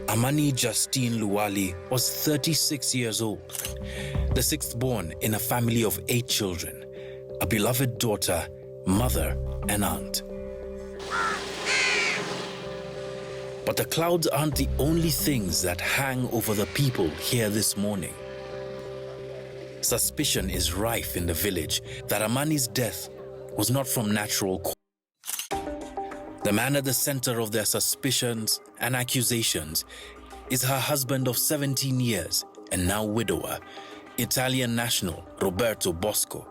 Amani Justine Luwali was 36 years old, the sixth born in a family of 8 children, a beloved daughter, mother, and aunt. But the clouds aren't the only things that hang over the people here this morning. Suspicion is rife in the village that Amani's death was not from natural causes. The man at the center of their suspicions and accusations is her husband of 17 years and now widower, Italian national Roberto Bosco.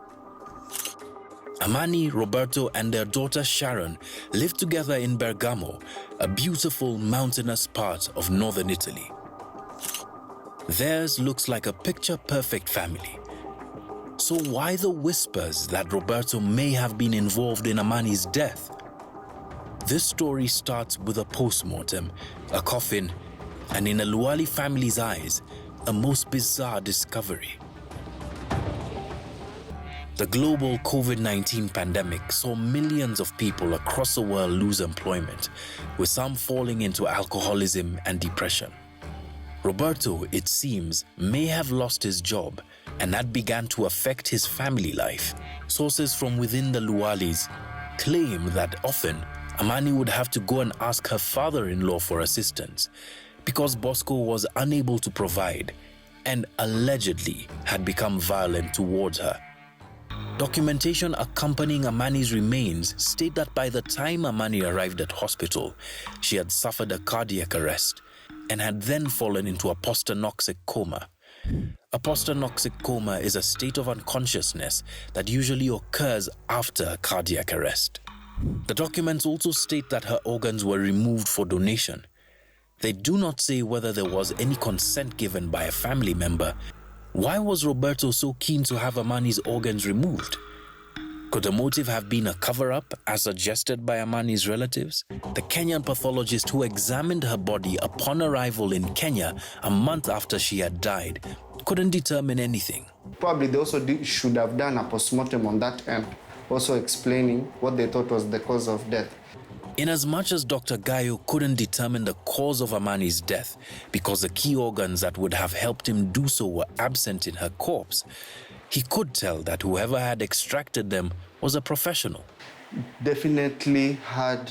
Amani, Roberto, and their daughter Sharon live together in Bergamo, a beautiful mountainous part of northern Italy. Theirs looks like a picture-perfect family. So why the whispers that Roberto may have been involved in Amani's death? This story starts with a post-mortem, a coffin, and in a Luwali family's eyes, a most bizarre discovery. The global COVID-19 pandemic saw millions of people across the world lose employment, with some falling into alcoholism and depression. Roberto, it seems, may have lost his job, and that began to affect his family life. Sources from within the Luwalis claim that often Amani would have to go and ask her father-in-law for assistance because Bosco was unable to provide and allegedly had become violent towards her. Documentation accompanying Amani's remains state that by the time Amani arrived at hospital, she had suffered a cardiac arrest and had then fallen into a postanoxic coma. A postanoxic coma is a state of unconsciousness that usually occurs after a cardiac arrest. The documents also state that her organs were removed for donation. They do not say whether there was any consent given by a family member. Why was Roberto so keen to have Amani's organs removed? Could the motive have been a cover-up, as suggested by Amani's relatives? The Kenyan pathologist who examined her body upon arrival in Kenya a month after she had died couldn't determine anything. Probably they also should have done a postmortem on that end, also explaining what they thought was the cause of death. Inasmuch as Dr. Gayo couldn't determine the cause of Amani's death because the key organs that would have helped him do so were absent in her corpse, he could tell that whoever had extracted them was a professional. Definitely had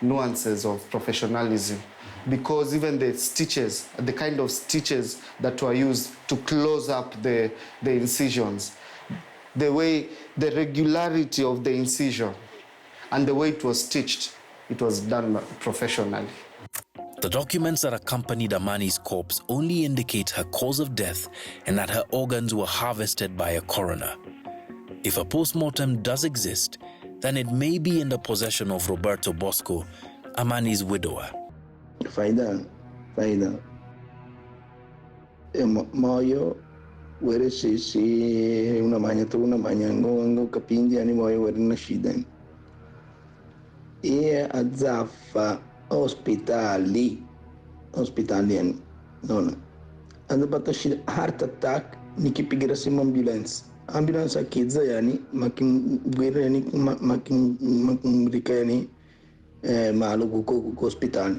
nuances of professionalism, because even the stitches, the kind of stitches that were used to close up the incisions, the regularity of the incision and the way it was stitched, it was done professionally. The documents that accompanied Amani's corpse only indicate her cause of death and that her organs were harvested by a coroner. If a postmortem does exist, then it may be in the possession of Roberto Bosco, Amani's widower. Faida. Moyo, where si una magna ngo capindi ani moyo where nascida. E azaffa ospitalian non and but she heart attack niki pigira sim ambulance akidza yani makin gwere yani makin rikani malugu ko hospital